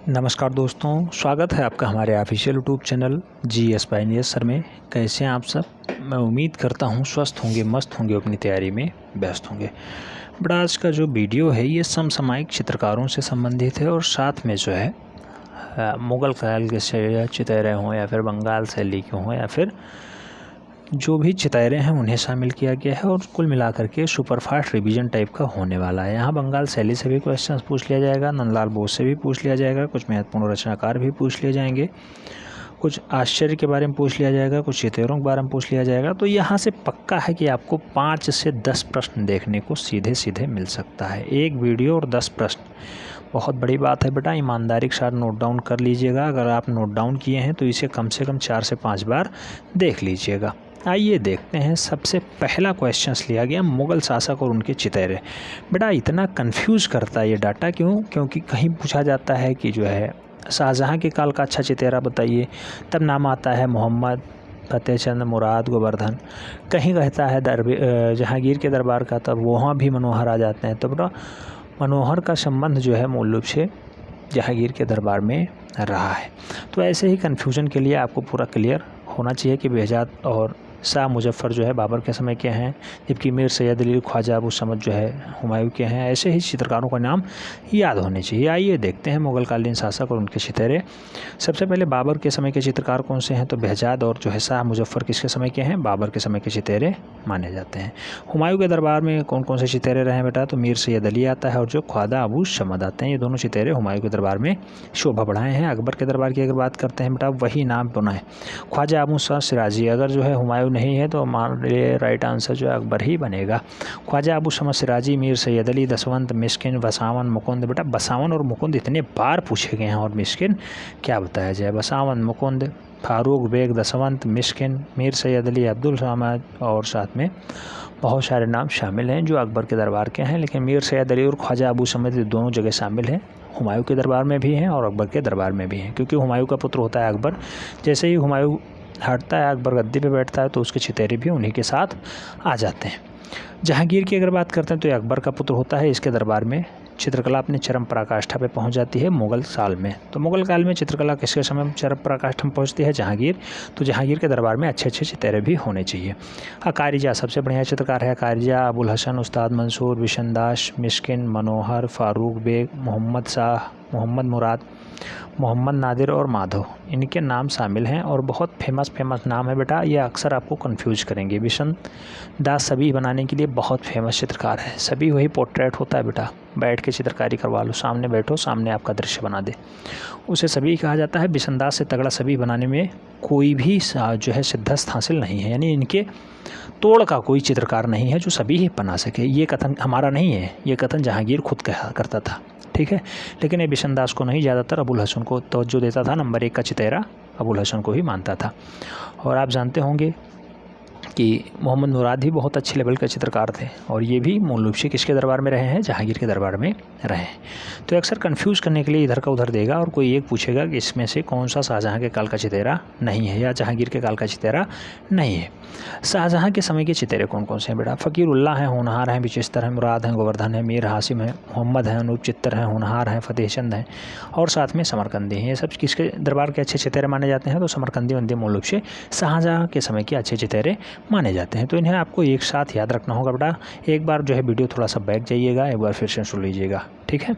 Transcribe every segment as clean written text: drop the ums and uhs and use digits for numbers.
नमस्कार दोस्तों, स्वागत है आपका हमारे official YouTube channel GS Pioneer sir में। कैसे हैं आप सब? मैं उम्मीद करता हूं स्वस्थ होंगे, मस्त होंगे, अपनी तैयारी में व्यस्त होंगे। बट आज का जो वीडियो है ये समसामयिक चित्रकारों से संबंधित है और साथ में जो है मुग़ल ख़याल के चितैरे हों या फिर बंगाल शैली के हों या फिर जो भी चितैरे हैं उन्हें शामिल किया गया है और कुल मिलाकर के सुपरफास्ट रिवीजन टाइप का होने वाला है। यहाँ बंगाल शैली से भी क्वेश्चंस पूछ लिया जाएगा, नंदलाल बोस से भी पूछ लिया जाएगा, कुछ महत्वपूर्ण रचनाकार भी पूछ लिए जाएंगे, कुछ आश्चर्य के बारे में पूछ लिया जाएगा, कुछ चितैरों के बारे में पूछ लिया जाएगा। तो यहाँ से पक्का है कि आपको 5 से 10 प्रश्न देखने को सीधे सीधे मिल सकता है। एक वीडियो और 10 प्रश्न, बहुत बड़ी बात है बेटा। ईमानदारी के साथ नोट डाउन कर लीजिएगा। अगर आप नोट डाउन किए हैं तो इसे कम से कम 4 से 5 बार देख लीजिएगा। आइए देखते हैं। सबसे पहला क्वेश्चन लिया गया मुग़ल शासक और उनके चितैरे। बेटा इतना कंफ्यूज करता है ये डाटा क्यों? क्योंकि कहीं पूछा जाता है कि जो है शाहजहाँ के काल का अच्छा चितैरा बताइए, तब नाम आता है मोहम्मद, फतेह चंद, मुराद, गोवर्धन। कहीं कहता है जहांगीर के दरबार का, तब वहाँ भी मनोहर आ जाते हैं। तो बेटा मनोहर का संबंध जो है मूल रूप से जहांगीर के दरबार में रहा है। तो ऐसे ही कन्फ्यूजन के लिए आपको पूरा क्लियर होना चाहिए कि बेहजाद और शाह मुजफ्फर जो है बाबर के समय के हैं, जबकि मीर सैयद अली, ख्वाजा अबू समद जो है हुमायूं के हैं। ऐसे ही चित्रकारों का नाम याद होने चाहिए। आइए देखते हैं मुग़ल कालीन शासक और उनके चितैरे। सबसे पहले बाबर के समय के चित्रकार कौन से हैं? तो बेहजाद और जो है शाह मुजफ्फर किसके समय के हैं? बाबर के समय के चितैरे माने जाते हैं। हुमायूं के दरबार में कौन कौन से चितैरे रहे हैं बेटा? तो मीर सैयद अली आता है और जो ख्वाजा अबू समद आते हैं। ये दोनों चितैरे हुमायूं के दरबार में शोभा बढ़ाए हैं। अकबर के दरबार की अगर बात करते हैं बेटा, वही नाम बना है ख्वाजा अबू सिराजी। अगर जो है हुमायूं नहीं है तो मान लिए राइट आंसर जो है अकबर ही बनेगा। ख्वाजा अबू समद सिराजी, मीर सैयद अली, दसवंत, मिस्किन, बसावन, मुकुंद। बेटा बसावन और मुकुंद इतने बार पूछे गए हैं और मिस्किन क्या बताया जाए? बसावन, मुकुंद, फारूक बेग, दसवंत, मिस्किन, मीर सैयद अली, अब्दुल समाद और साथ में बहुत सारे नाम शामिल हैं जो अकबर के दरबार के हैं। लेकिन मीर सैयद अली और ख्वाजा अबू समद दोनों जगह शामिल हैं। हुमायूं के दरबार में भी हैं और अकबर के दरबार में भी हैं, क्योंकि हुमायूं का पुत्र होता है अकबर। जैसे ही हुमायूं हटता है, अकबर गद्दी पे बैठता है, तो उसके चितैरे भी उन्हीं के साथ आ जाते हैं। जहांगीर की अगर बात करते हैं तो ये अकबर का पुत्र होता है। इसके दरबार में चित्रकला अपनी चरम पराकाष्ठा पे पहुंच जाती है मुग़ल साल में। तो मुग़ल काल में चित्रकला किसके समय चरम पराकाष्ठा में पहुंचती है? जहांगीर। तो जहांगीर के दरबार में अच्छे अच्छे चितैरे भी होने चाहिए। अकारिजा सबसे बढ़िया चित्रकार है। अकारिजा, अबुल हसन, उस्ताद मंसूर, बिशनदास, मिस्किन, मनोहर, फारूक बेग, मोहम्मद शाह, मोहम्मद मुराद, मोहम्मद नादिर और माधव, इनके नाम शामिल हैं। और बहुत फेमस नाम है बेटा, ये अक्सर आपको कंफ्यूज करेंगे। बिशन दास सभी बनाने के लिए बहुत फेमस चित्रकार है। सभी वही पोर्ट्रेट होता है बेटा, बैठ के चित्रकारी करवा लो, सामने बैठो, सामने आपका दृश्य बना दे, उसे सभी कहा जाता है। बिशन दास से तगड़ा सभी बनाने में कोई भी जो है सिद्धस्त हासिल नहीं है, यानी इनके तोड़ का कोई चित्रकार नहीं है जो सभी ही बना सके। ये कथन हमारा नहीं है, ये कथन जहांगीर खुद कहा करता था, ठीक है। लेकिन ये बिशन दास को नहीं, ज़्यादातर अबुल हसन को तवज्जो देता था। नंबर 1 का चितैरा अबुल हसन को ही मानता था। और आप जानते होंगे कि मोहम्मद मुराद भी बहुत अच्छे लेवल के चित्रकार थे और ये भी मूल रूप से किसके दरबार में रहे हैं? जहांगीर के दरबार में रहे हैं। तो अक्सर कंफ्यूज करने के लिए इधर का उधर देगा और कोई एक पूछेगा कि इसमें से कौन सा शाहजहाँ के काल का चितैरा नहीं है या जहांगीर के काल का चितैरा नहीं है। शाहजहाँ के समय के चितैरे कौन कौन से हैं बेटा? फ़कीरुल्लाह हैं, होनहार हैं, बिचेस्तर हैं, मुराद हैं, गोवर्धन हैं, मीर हासिम हैं, मोहम्मद हैं, अनूप चित्तर हैं, होनहार हैं, फतेह चंद हैं और साथ में समरकंदी हैं। ये सब किसके दरबार के अच्छे चितैरे माने जाते हैं? तो समरकंदी वंदी मूल रूप से शाहजहाँ के समय के अच्छे चितैरे माने जाते हैं। तो इन्हें आपको एक साथ याद रखना होगा बेटा। एक बार जो है वीडियो थोड़ा सा बैक जाइएगा, एक बार फिर से सुन लीजिएगा, ठीक है।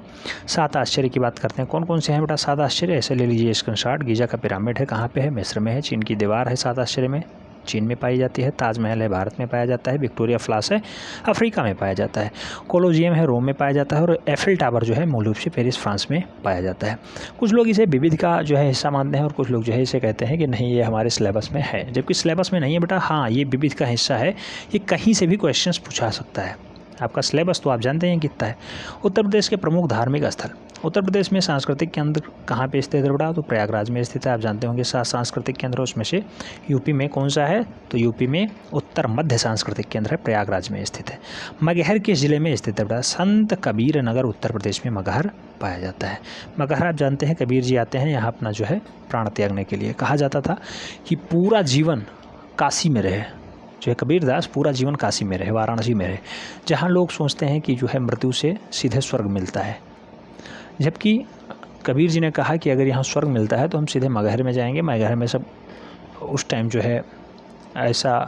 7 आश्चर्य की बात करते हैं। कौन कौन से हैं बेटा 7 आश्चर्य? ऐसे ले लीजिए स्क्रीनशॉट। गीज़ा का पिरामिड है, कहाँ पे है? मिस्र में है। चीन की दीवार है 7 आश्चर्य में, चीन में पाई जाती है। ताजमहल है, भारत में पाया जाता है। विक्टोरिया फ्लास है, अफ्रीका में पाया जाता है। कोलोजियम है, रोम में पाया जाता है। और एफिल टावर जो है मूल रूप से पेरिस, फ्रांस में पाया जाता है। कुछ लोग इसे विविध का जो है हिस्सा मानते हैं और कुछ लोग जो है इसे कहते हैं कि नहीं, ये हमारे सिलेबस में है, जबकि सिलेबस में नहीं है बेटा। हाँ, ये विविध का हिस्सा है, ये कहीं से भी क्वेश्चन पूछा सकता है। आपका सिलेबस तो आप जानते हैं कितना है। उत्तर प्रदेश के प्रमुख धार्मिक स्थल। उत्तर प्रदेश में सांस्कृतिक केंद्र कहाँ पे स्थित है बेटा? तो प्रयागराज में स्थित है। आप जानते होंगे 7 सांस्कृतिक केंद्र, उसमें से यूपी में कौन सा है? तो यूपी में उत्तर मध्य सांस्कृतिक केंद्र है, प्रयागराज में स्थित है। मगहर किस जिले में स्थित है बेटा? संत कबीर नगर उत्तर प्रदेश में मगहर पाया जाता है। मगहर आप जानते हैं कबीर जी आते हैं यहाँ अपना जो है प्राण त्यागने के लिए। कहा जाता था कि पूरा जीवन काशी में रहे, जो है कबीरदास पूरा जीवन काशी में रहे, वाराणसी में रहे, जहाँ लोग सोचते हैं कि जो है मृत्यु से सीधे स्वर्ग मिलता है, जबकि कबीर जी ने कहा कि अगर यहाँ स्वर्ग मिलता है तो हम सीधे मगहर में जाएंगे। मगहर में सब उस टाइम जो है ऐसा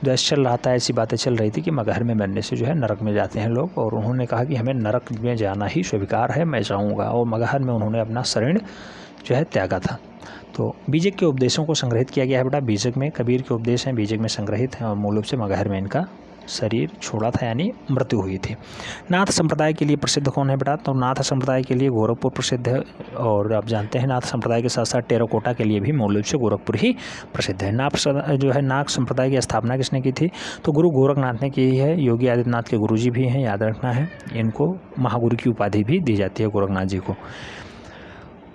द्वेष चल रहा था, ऐसी बातें चल रही थी कि मगहर में मरने से जो है नरक में जाते हैं लोग, और उन्होंने कहा कि हमें नरक में जाना ही स्वीकार है, मैं जाऊँगा, और मगहर में उन्होंने अपना शरीर जो है त्यागा था। तो बीजक के उपदेशों को संग्रहित किया गया है बेटा। बीजक में कबीर के उपदेश हैं, बीजक में संग्रहित हैं, और मूल रूप से मगहर में इनका शरीर छोड़ा था, यानी मृत्यु हुई थी। नाथ संप्रदाय के लिए प्रसिद्ध कौन है बेटा? तो नाथ संप्रदाय के लिए गोरखपुर प्रसिद्ध है, और आप जानते हैं नाथ संप्रदाय के साथ साथ टेराकोटा के लिए भी मूल रूप से गोरखपुर ही प्रसिद्ध है। नाथ संप्रदाय की स्थापना किसने की थी? तो गुरु गोरखनाथ ने की है। योगी आदित्यनाथ के गुरु जी भी हैं, याद रखना है। इनको महागुरु की उपाधि भी दी जाती है गोरखनाथ जी को।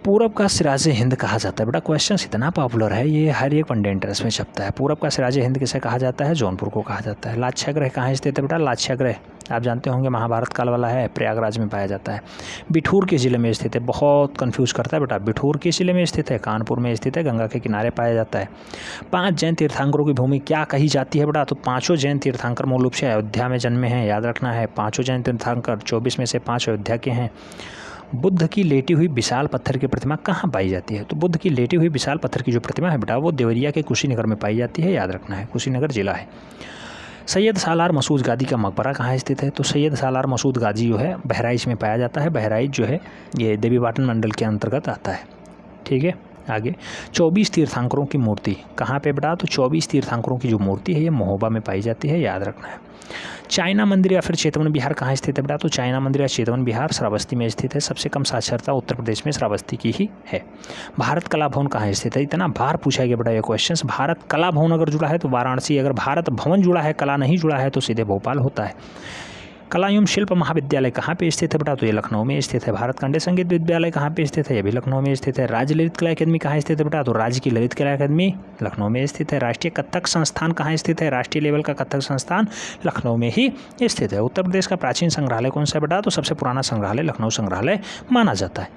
पूरब का सिराज हिंद कहा जाता है बेटा। क्वेश्चन इतना पॉपुलर है, ये हर एक वनडे इंटरेस्ट में छपता है। पूरब का सिराज हिंद किसे कहा जाता है? जौनपुर को कहा जाता है। लाक्षागृह कहाँ स्थित है बेटा? लाक्षागृह आप जानते होंगे महाभारत काल वाला है, प्रयागराज में पाया जाता है। बिठूर के ज़िले में स्थित है, बहुत कंफ्यूज करता है बेटा। बिठूर के ज़िले में स्थित है, कानपुर में स्थित है, गंगा के किनारे पाया जाता है। 5 जैन तीर्थंकरों की भूमि क्या कही जाती है बेटा? तो 5 जैन तीर्थंकर मूल रूप से अयोध्या में जन्मे हैं, याद रखना है। 5 जैन तीर्थंकर, 24 में से 5 अयोध्या के हैं। बुद्ध की लेटी हुई विशाल पत्थर की प्रतिमा कहाँ पाई जाती है? तो बुद्ध की लेटी हुई विशाल पत्थर की जो प्रतिमा है बेटा, वो देवरिया के कुशीनगर में पाई जाती है, याद रखना है। कुशीनगर जिला है। सैयद सालार मसूद गाजी का मकबरा कहाँ स्थित है? तो सैयद सालार मसूद गाजी जो है बहराइच में पाया जाता है। बहराइच जो है ये देवी पाटन मंडल के अंतर्गत आता है। ठीक है, आगे 24 तीर्थंकरों की मूर्ति कहाँ पे बेटा? तो 24 तीर्थंकरों की जो मूर्ति है ये महोबा में पाई जाती है, याद रखना है। चाइना मंदिर या फिर चेतवन विहार कहाँ स्थित है बेटा? तो चाइना मंदिर या चेतवन विहार श्रावस्ती में स्थित है। सबसे कम साक्षरता उत्तर प्रदेश में श्रावस्ती की ही है। भारत कला भवन कहाँ स्थित है? इतना बार पूछा गया बेटा ये क्वेश्चन। भारत कला भवन अगर जुड़ा है तो वाराणसी, अगर भारत भवन जुड़ा है, कला नहीं जुड़ा है तो सीधे भोपाल होता है। कला एवं शिल्प महाविद्यालय कहाँ पे स्थित है बेटा? तो ये लखनऊ में स्थित है। भारत खंडे संगीत विद्यालय कहाँ पे स्थित है? ये भी लखनऊ में स्थित है। राज्य ललित कला अकादमी कहाँ स्थित है बेटा? तो राज्य की ललित कला अकादमी लखनऊ में स्थित है। राष्ट्रीय कथक संस्थान कहाँ स्थित है? राष्ट्रीय लेवल का कथक संस्थान लखनऊ में ही स्थित है। उत्तर प्रदेश का प्राचीन संग्रहालय कौन सा है बेटा? तो सबसे पुराना संग्रहालय लखनऊ संग्रहालय माना जाता है।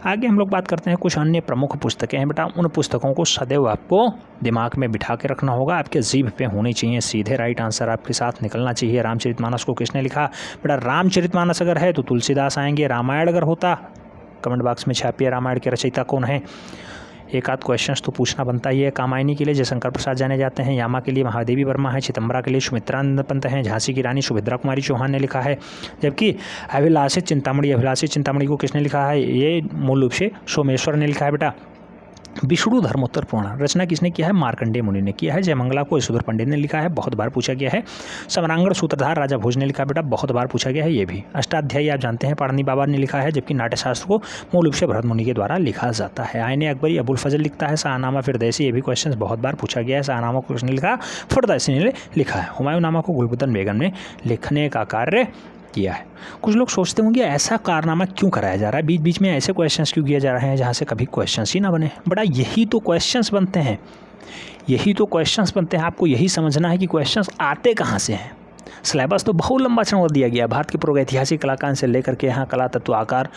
आगे हम लोग बात करते हैं कुछ अन्य प्रमुख पुस्तकें हैं बेटा। उन पुस्तकों को सदैव आपको दिमाग में बिठा के रखना होगा, आपके जीभ पे होनी चाहिए, सीधे राइट आंसर आपके साथ निकलना चाहिए। रामचरितमानस को किसने लिखा बेटा? रामचरितमानस अगर है तो तुलसीदास आएंगे। रामायण अगर होता कमेंट बॉक्स में छापिए रामायण के रचयिता कौन है। एक आध क्वेश्चंस तो पूछना बनता ही है। कामायनी के लिए जयशंकर प्रसाद जाने जाते हैं। यामा के लिए महादेवी वर्मा है। चिदम्बरा के लिए सुमित्रानंद पंत हैं। झांसी की रानी सुभद्रा कुमारी चौहान ने लिखा है। जबकि अभिलाषित चिंतामणि को किसने लिखा है? ये मूल रूप से सोमेश्वर ने लिखा है बेटा। विष्णु धर्मोत्तर पुराण रचना किसने किया है? मार्कंडेय मुनि ने किया है। जयमंगला को यशोधर पंडित ने लिखा है, बहुत बार पूछा गया है। सम्रांगण सूत्रधार राजा भोज ने लिखा बेटा, बहुत बार पूछा गया है ये भी। अष्टाध्यायी आप जानते हैं पाणिनि बाबा ने लिखा है, जबकि नाट्यशास्त्र को मूल रूप से भरत मुनि के द्वारा लिखा जाता है। आईने अकबरी अबुल फजल लिखता है। शाहनामा फिरदौसी, ये भी क्वेश्चन बहुत बार पूछा गया है। शाहनामा को किसने लिखा? फिरदौसी ने लिखा है। हुमायूंनामा को गुलबदन बेगम ने लिखने का कार्य किया है। कुछ लोग सोचते होंगे ऐसा कारनामा क्यों कराया जा रहा है, बीच बीच में ऐसे क्वेश्चंस क्यों किए जा रहे हैं जहाँ से कभी क्वेश्चंस ही ना बने। बड़ा यही तो क्वेश्चंस बनते हैं, आपको यही समझना है कि क्वेश्चंस आते कहाँ से हैं। सिलेबस तो बहुत लंबा चौड़ा दिया गया, भारत के प्रागैतिहासिक कलाकांड से लेकर के यहाँ कला तत्व आकार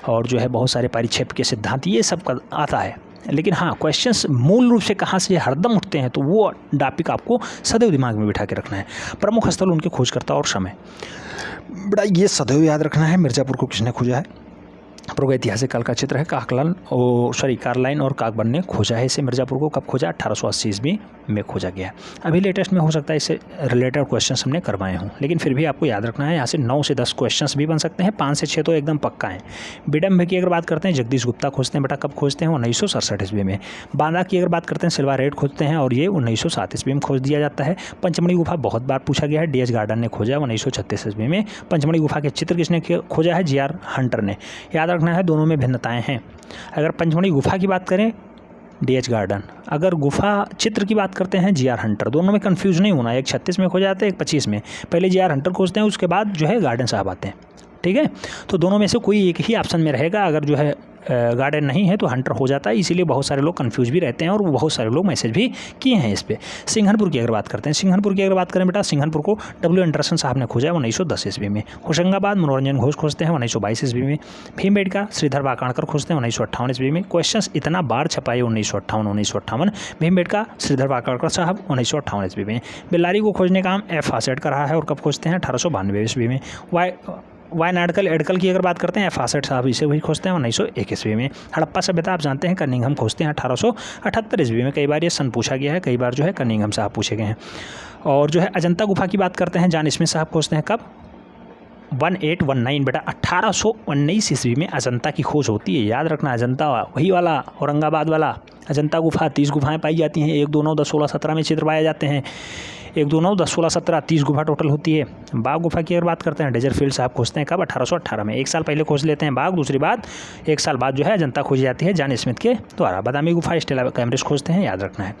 और जो है बहुत सारे परिक्षेप के सिद्धांत, ये सब का आता है। लेकिन हाँ, क्वेश्चंस मूल रूप से कहाँ से हरदम उठते हैं तो वो टॉपिक आपको सदैव दिमाग में बिठा के रखना है। प्रमुख स्थल, उनके खोजकर्ता और समय, बड़ा ये सदैव याद रखना है। मिर्ज़ापुर को किसने खोजा है? प्रागैतिहासिक काल का चित्र है। कार्लाइन और काकबर्न ने खोजा है इसे। मिर्ज़ापुर को कब खोजा? 1880 ईस्वी में खोजा गया। अभी लेटेस्ट में हो सकता है इससे रिलेटेड क्वेश्चंस हमने करवाए हों, लेकिन फिर भी आपको याद रखना है। यहाँ से 9 से 10 क्वेश्चंस भी बन सकते हैं, 5 से 6 तो एकदम पक्का है। विडम्ब की अगर बात करते हैं, जगदीश गुप्ता खोजते हैं बेटा। कब खोजते हैं? 1967 ईस्वी में। बांदा की अगर बात करते हैं, सिल्वा रेड खोजते हैं और ये 1907 ईस्वी में खोज दिया जाता है। पंचमढ़ी गुफा बहुत बार पूछा गया है, डीएच गार्डन ने खोजा 1936 ईस्वी में। पंचमढ़ी गुफा के चित्र किसने खोजा है? जीआर हंटर ने। याद रखना है दोनों में भिन्नताएं हैं। अगर पंचमढ़ी गुफा की बात करें डीएच गार्डन, अगर गुफा चित्र की बात करते हैं जीआर हंटर। दोनों में कंफ्यूज नहीं होना, एक 36 में खोजा जाता है, एक 25 में। पहले जीआर हंटर खोजते हैं, उसके बाद जो है गार्डन साहब आते हैं। ठीक है, तो दोनों में से कोई एक ही ऑप्शन में रहेगा। अगर जो है गार्डन नहीं है तो हंटर हो जाता है, इसीलिए बहुत सारे लोग कंफ्यूज भी रहते हैं और बहुत सारे लोग मैसेज भी किए हैं इस पर। सिंघनपुर की अगर बात करते हैं, सिंघनपुर की अगर बात करें बेटा, सिंघनपुर को डब्ल्यू एंडरसन साहब ने खोजा है 1910 ईस्वी में। होशंगाबाद मनोरंजन घोष खोजते हैं 1922 ईस्वी में। भीमबेटका श्रीधर वाकाणकर खोजते हैं 1958 ईस्वी में। क्वेश्चन इतना बार छपाए 1958। भीमबेटका श्रीधर वाकाणकर साहब 1958 ईस्वी में। बेल्लारी को खोजने का काम एफ आसेट का रहा है और कब खोजते हैं? 1892 ईस्वी में। वायनाडकल एडकल की अगर बात करते हैं फासेट साहब इसे वही खोजते हैं 1901 ईस्वी में। हड़प्पा सभ्यता आप जानते हैं कनिंघम खोजते हैं 1878 ईस्वी में। कई बार ये सन पूछा गया है, कई बार जो है कनिंघम साहब पूछे गए हैं। और जो है अजंता गुफा की बात करते हैं जॉन स्मिथ साहब खोजते हैं कब 1819 बेटा 1819 ईस्वी में अजंता की खोज होती है। याद रखना अजंता वही वाला औरंगाबाद वाला अजंता गुफा। 30 गुफाएं पाई जाती हैं, 1 2 9 10 16 17 में चित्र पाए जाते हैं। 1 2 9 10 16 17 30 गुफा टोटल होती है। बाघ गुफा की अगर बात करते हैं डेजरफील्ड साहब खोजते हैं कब 1818 में। 1 साल पहले खोज लेते हैं बाघ, दूसरी बात 1 साल बाद जो है अजंता खोजी जाती है जॉन स्मिथ के द्वारा। बादामी गुफा स्टेला कैम्ब्रिज खोजते हैं, याद रखना है।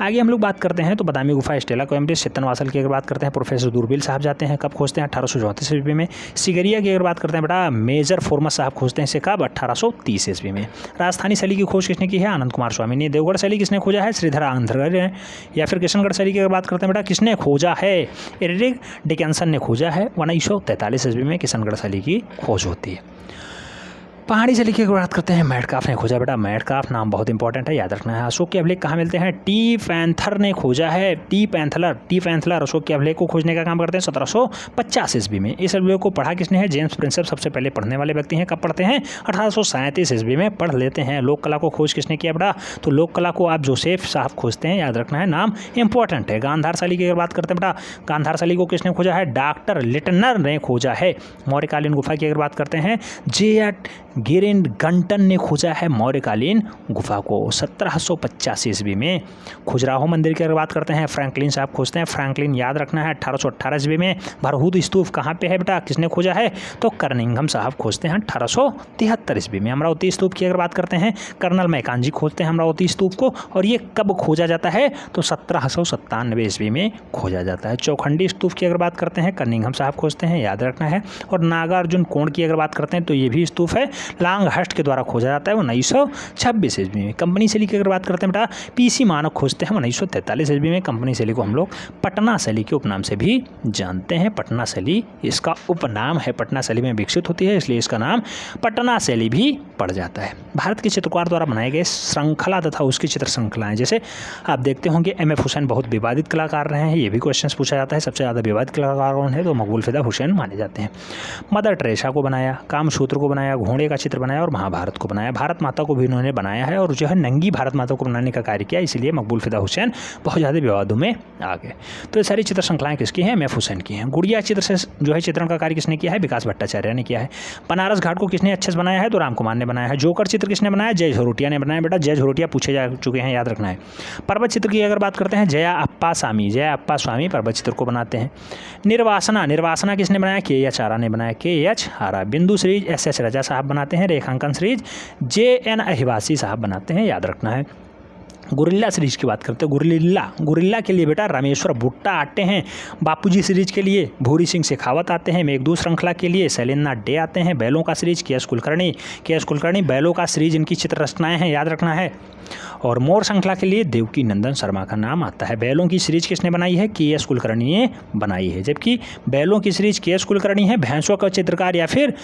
आगे हम लोग बात करते हैं तो बादामी गुफा स्टेला कैम्ब्रिज चित्तनवासल की अगर बात करते हैं प्रोफेसर दूरबील साहब जाते हैं कब खोजते हैं 1834 ईस्वी में। सिगरिया की अगर बात करते हैं बेटा मेजर फॉर्मस साहब खोजते हैं इसे कब 1830 ईस्वी में। राजस्थानी शैली की खोज किसने की है आनंद कुमार स्वामी ने। देवगढ़ शैली किसने खोजा है श्रीधर आंध्रगढ़ ने। या फिर किशनगढ़ शैली की अगर बात करते हैं बेटा किसने खोजा है एरिक डिकेंसन ने खोजा है। 1943 ईस्वी में किशनगढ़ शैली की खोज होती है। पहाड़ी शैली की बात करते हैं मैडकाफ ने खोजा बेटा। मैडकाफ नाम बहुत इंपॉर्टेंट है, याद रखना है। अशोक के अभिलेख कहाँ मिलते हैं टी पैंथर ने खोजा है। टी पैंथलर अशोक के अभिलेख को खोजने का काम करते हैं 1750 ईस्वी में। इस अभिलेख को पढ़ा किसने है जेम्स प्रिंसेप सबसे पहले पढ़ने वाले व्यक्ति हैं। कब पढ़ते हैं 1837 ईस्वी में पढ़ लेते हैं। लोक कला को खोज किसने किया बेटा तो लोक कला को आप जोसेफ साहब खोजते हैं, याद रखना है नाम इंपॉर्टेंट है। गांधार शैली की अगर बात करते हैं बेटा गांधार शैली को किसने खोजा है डॉक्टर लिटनर ने खोजा है। मौर्यकालीन गुफा की अगर बात करते हैं जे गिरिन गंटन ने खोजा है मौर्यकालीन गुफा को 1785 ईस्वी में। खजुराहो मंदिर की अगर बात करते हैं फ्रैंकलिन साहब खोजते हैं। फ्रैंकलिन याद रखना है 1818 ईस्वी में। भरहूद स्तूप कहाँ पे है बेटा किसने खोजा है तो कर्निंघम साहब खोजते हैं 1873 ईस्वी में। अमरावती स्तूप की अगर बात करते हैं कर्नल मैकांजी खोजते हैं अमरावती स्तूप को। और ये कब खोजा जाता है तो 1797 ईस्वी में खोजा जाता है। चौखंडी स्तूप की अगर बात करते हैं कर्निंघम साहब खोजते हैं, याद रखना है। और नागार्जुन कोण की अगर बात करते हैं तो ये भी स्तूप है लांगहस्ट के द्वारा खोजा जाता है 1926 ईस्वी में। कंपनी शैली की अगर बात करते हैं बेटा पीसी मानक खोजते हैं 1943 ईस्वी में। कंपनी शैली को हम लोग पटना शैली के उपनाम से भी जानते हैं। पटना शैली इसका उपनाम है, पटना शैली में विकसित होती है इसलिए इसका नाम पटना शैली भी पड़ जाता है। भारत के चित्रकार द्वारा बनाए गए श्रृंखला तथा उसकी चित्र श्रृंखलाएं जैसे आप देखते होंगे M.F. हुसैन बहुत विवादित कलाकार रहे हैं, ये भी क्वेश्चन पूछा जाता है। सबसे ज़्यादा विवादित कलाकार कौन है तो मकबूल फिदा हुसैन माने जाते हैं। मदर टेरेसा को बनाया, कामसूत्र को बनाया, घोड़े का चित्र बनाया और महाभारत को बनाया। भारत माता को भी उन्होंने बनाया है और जो है नंगी भारत माता को बनाने का कार्य किया, इसलिए मकबूल फिदा हुसैन बहुत ज़्यादा विवादों में आ गए। तो ये सारी चित्र श्रृंखलाएं किसकी हैं M.F. हुसैन की हैं। गुड़िया चित्र से जो है चित्रण का कार्य किसने किया है विकास भट्टाचार्य ने किया है। बनारस घाट को किसने अच्छे से बनाया है तो राम कुमार ने बनाया है। जोकर चित्र किसने बनाया जय झरोटिया ने बनाया बेटा। जय झरोटिया पूछे जा चुके हैं, याद रखना है। पर्वत चित्र की अगर बात करते हैं जया अप्पा स्वामी पर्वत चित्र को बनाते हैं। निर्वासना किसने बनाया KH आरा ने बनाया। KH आरा। बिंदु सीरीज SS रजा साहब बनाते हैं। रेखांकन सीरीज JN अहिवासी साहब बनाते हैं, याद रखना है। गुरिल्ला सीरीज की बात करते हैं। गुरिल्ला के लिए बेटा रामेश्वर भुट्टा आते हैं। बापूजी सीरीज के लिए भूरी सिंह शेखावत आते हैं। मेघदूत श्रृंखला के लिए शैलेंद्रनाथ डे आते हैं। बैलों का सीरीज KS कुलकर्णी बैलों का सीरीज इनकी चित्र रचनाएं हैं, याद रखना है। और मोर श्रृंखला के लिए देवकी नंदन शर्मा का नाम आता है। बैलों की सीरीज किसने बनाई है KS कुलकर्णी ने बनाई है, जबकि बैलों की सीरीज KS कुलकर्णी है। भैंसों का चित्रकार या फिर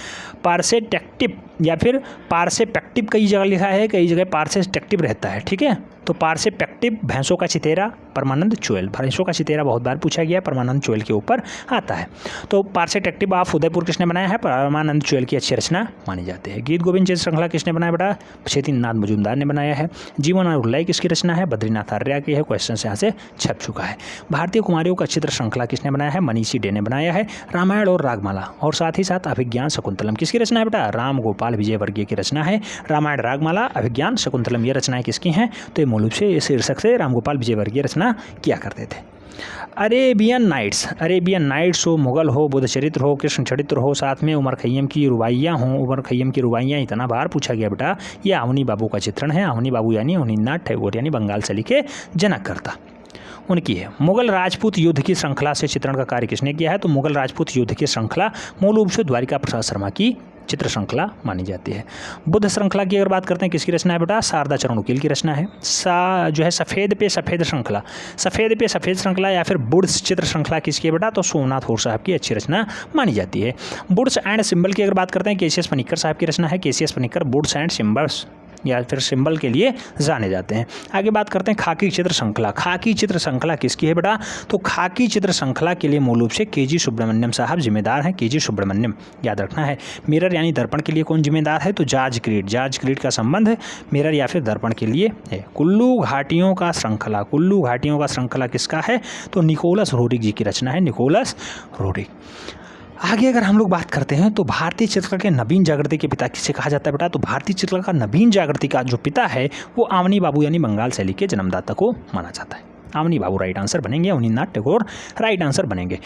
पार्सेपेक्टिव कई जगह लिखा है, कई जगह पार्सेपेक्टिव रहता है, ठीक है। तो पार्सेपेक्टिव भैंसों का चितेरा परमानंद चोयल। भैंसों का चितेरा बहुत बार पूछा गया है, परमानंद चोयल के ऊपर आता है। तो पार्सेपेक्टिव ऑफ उदयपुर किसने बनाया है परमानंद चोयल की अच्छी रचना मानी जाती है। गीत गोविंद चित्र श्रृंखला किसने बनाया बेटा क्षेत्रीनाथ मजूमदार ने बनाया है। जीवन और उल्लाई किसकी रचना है बद्रीनाथ आर्या की है। क्वेश्चन यहाँ से छप चुका है। भारतीय कुमारियों का चित्र श्रृंखला किसने बनाया है मनीषी डे ने बनाया है। रामायण और रागमाला और साथ ही साथ अभिज्ञान शकुंतलम किसकी रचना है बेटा राम गोपाल विजयवर्गीय की रचना है। रामायण रागमाला अभिज्ञान शकुंतलम ये रचनाएं किसकी हैं तो ये मूल रूप से इस शीर्षक से रामगोपाल विजयवर्गीय रचना किया करते थे। अरेबियन नाइट्स हो, मुगल हो, बुद्ध चरित्र हो, कृष्ण चरित्र हो, साथ में उमर खैयम की रुबाइयाँ हों। उमर खैयम की रुबाइयाँ इतना बार पूछा गया बेटा, ये अवनी बाबू का चित्रण है। अवनी बाबू यानी अवनीन्द्रनाथ टैगोर यानी बंगाल शैली के जनककर्ता उनकी है। मुगल राजपूत युद्ध की श्रृंखला से चित्रण का कार्य किसने किया है तो मुगल राजपूत युद्ध की श्रृंखला मूल रूप से द्वारिका प्रसाद शर्मा की चित्र श्रृंखला मानी जाती है। बुद्ध श्रृंखला की अगर बात करते हैं किसकी रचना है बेटा शारदा चरण उकील की रचना है। जो है सफ़ेद पे सफ़ेद श्रृंखला या फिर बुड्स चित्र श्रृंखला किसकी है बेटा तो सोमनाथ होर साहब की अच्छी रचना मानी जाती है। बुड्स एंड सिंबल की अगर बात करते हैं केसीएस पनिक्कर साहब की रचना है। KCS Panicker Wood's and symbols या फिर सिंबल के लिए जाने जाते हैं। आगे बात करते हैं खाकी चित्र श्रृंखला। खाकी चित्र श्रृंखला किसकी है बेटा? तो खाकी चित्र श्रृंखला के लिए मूल रूप से के जी सुब्रमण्यम साहब जिम्मेदार हैं। के जी सुब्रमण्यम याद रखना है। मिरर यानी दर्पण के लिए कौन जिम्मेदार है? तो जॉर्ज क्रीड। जॉर्ज क्रीड का संबंध मिरर या फिर दर्पण के लिए है। कुल्लू घाटियों का श्रृंखला। कुल्लू घाटियों का श्रृंखला किसका है? तो निकोलस रोड्रिग जी की रचना है। Nicholas Rodrigue. आगे अगर हम लोग बात करते हैं तो भारतीय चित्रकला के नवीन जागृति के पिता किसे कहा जाता है बेटा? तो भारतीय चित्रकला का नवीन जागृति का जो पिता है वो अवनी बाबू यानी बंगाल शैली के जन्मदाता को माना जाता है। अवनी बाबू राइट आंसर बनेंगे। अवनींद्रनाथ टैगोर राइट आंसर बनेंगे।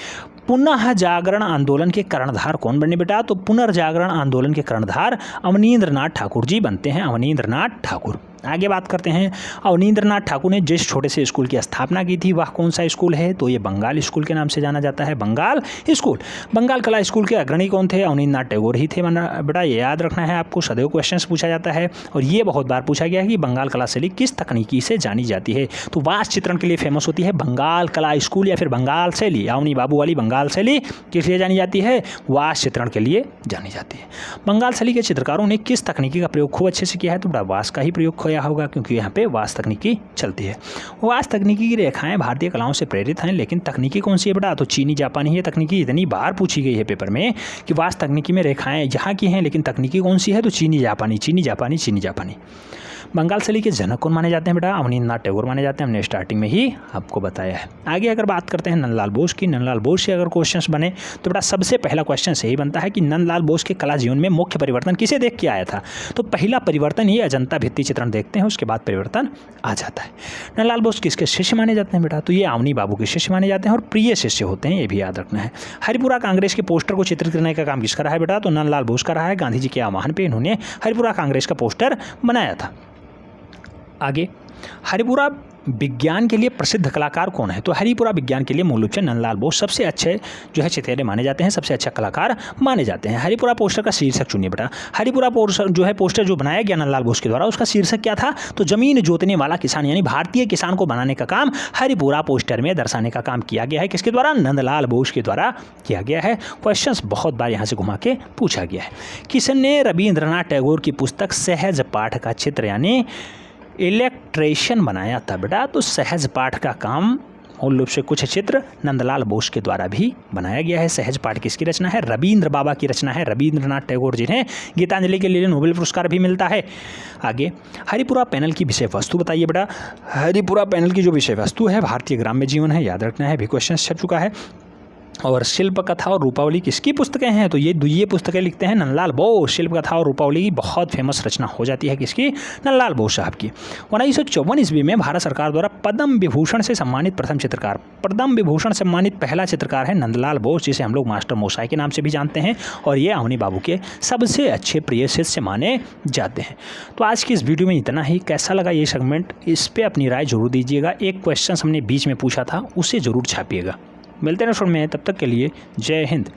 पुनः जागरण आंदोलन के कर्णधार कौन बने बेटा? तो पुनर्जागरण आंदोलन के कर्णधार अवनींद्रनाथ ठाकुर जी बनते हैं। अवनींद्रनाथ ठाकुर। आगे बात करते हैं, अवनींद्रनाथ ठाकुर ने जिस छोटे से स्कूल की स्थापना की थी वह कौन सा स्कूल है? तो ये बंगाल स्कूल के नाम से जाना जाता है। बंगाल स्कूल। बंगाल कला स्कूल के अग्रणी कौन थे? अवनींद्रनाथ टैगोर ही थे बेटा। ये याद रखना है आपको, सदैव क्वेश्चन पूछा जाता है और ये बहुत बार पूछा गया है कि बंगाल कला शैली किस तकनीकी से जानी जाती है? तो वास्तु चित्रण के लिए फेमस होती है बंगाल कला स्कूल या फिर बंगाल शैली। अवनी बाबू वाली बंगाल शैली किस लिए जानी जाती है? वास्तु चित्रण के लिए जानी जाती है। बंगाल शैली के चित्रकारों ने किस तकनीकी का प्रयोग खूब अच्छे से किया है? तो वास्तु का ही प्रयोग किया होगा, क्योंकि यहाँ पे वास्तु तकनीकी चलती है। वास्तु तकनीकी की रेखाएं भारतीय कलाओं से प्रेरित हैं, लेकिन तकनीकी कौन सी है बेटा? तो चीनी जापानी है तकनीकी। इतनी बार पूछी गई है पेपर में कि वास्तु तकनीकी में रेखाएं यहाँ की हैं, लेकिन तकनीकी कौन सी है? तो चीनी जापानी, चीनी जापानी, चीनी जापानी। बंगाल शैली के जनक कौन माने जाते हैं बेटा? अवनींद्रनाथ टैगोर माने जाते हैं। हमने स्टार्टिंग में ही आपको बताया है। आगे अगर बात करते हैं नंदलाल बोस की। नंदलाल बोस से अगर क्वेश्चंस बने तो बेटा सबसे पहला क्वेश्चन यही बनता है कि नंदलाल बोस के कला जीवन में मुख्य परिवर्तन किसे देख के आया था? तो पहला परिवर्तन ये अजंता भित्ति चित्रण देखते हैं, उसके बाद परिवर्तन आ जाता है। नंदलाल बोस किसके शिष्य माने जाते हैं बेटा? तो ये अवनी बाबू के शिष्य माने जाते हैं और प्रिय शिष्य होते हैं, ये भी याद रखना है। हरिपुरा कांग्रेस के पोस्टर को चित्रित करने का काम किसका रहा है बेटा? तो नंदलाल बोस का रहा है। गांधी जी के आह्वान पर इन्होंने हरिपुरा कांग्रेस का पोस्टर बनाया था। आगे, हरिपुरा विज्ञान के लिए प्रसिद्ध कलाकार कौन है? तो हरिपुरा विज्ञान के लिए मूल रूप से नंदलाल बोस सबसे अच्छे जो है चितेरे माने जाते हैं, सबसे अच्छा कलाकार माने जाते हैं। हरिपुरा पोस्टर का शीर्षक चुनिए बेटा। हरिपुरा पोस्टर जो बनाया गया नंदलाल बोस के द्वारा, उसका शीर्षक क्या था? तो जमीन जोतने वाला किसान, यानी भारतीय किसान को बनाने का काम हरिपुरा पोस्टर में दर्शाने का काम किया गया है। किसके द्वारा? नंदलाल बोस के द्वारा किया गया है। क्वेश्चन बहुत बार यहाँ से घुमा के पूछा गया है। किसने रविंद्रनाथ टैगोर की पुस्तक सहज पाठ का चित्र यानी इलेक्ट्रेशन बनाया था बेटा? तो सहज पाठ का काम मूल रूप से कुछ चित्र नंदलाल बोस के द्वारा भी बनाया गया है। सहज पाठ किसकी रचना है? रविंद्र बाबा की रचना है। रविंद्रनाथ टैगोर जिन्हें गीतांजलि के लिए नोबेल पुरस्कार भी मिलता है। आगे, हरिपुरा पैनल की विषय वस्तु बताइए बेटा। हरिपुरा पैनल की जो विषय वस्तु है भारतीय ग्राम्य जीवन है, याद रखना है, भी क्वेश्चन छप चुका है। और शिल्प कथा और रूपावली किसकी पुस्तकें हैं? तो ये पुस्तकें लिखते हैं नंदलाल बोस। शिल्प कथा और रूपावली की बहुत फेमस रचना हो जाती है किसकी? नंदलाल बोस साहब की। 1954 ईस्वी में भारत सरकार द्वारा पद्म विभूषण से सम्मानित प्रथम चित्रकार, पद्म विभूषण सम्मानित पहला चित्रकार है नंदलाल बोस, जिसे हम लोग मास्टर मोसाई के नाम से भी जानते हैं, और ये अवनी बाबू के सबसे अच्छे प्रिय शिष्य माने जाते हैं। तो आज की इस वीडियो में इतना ही। कैसा लगा ये सेगमेंट, इस पर अपनी राय जरूर दीजिएगा। एक क्वेश्चन हमने बीच में पूछा था, उसे जरूर छापिएगा। मिलते हैं शो में, तब तक के लिए जय हिंद।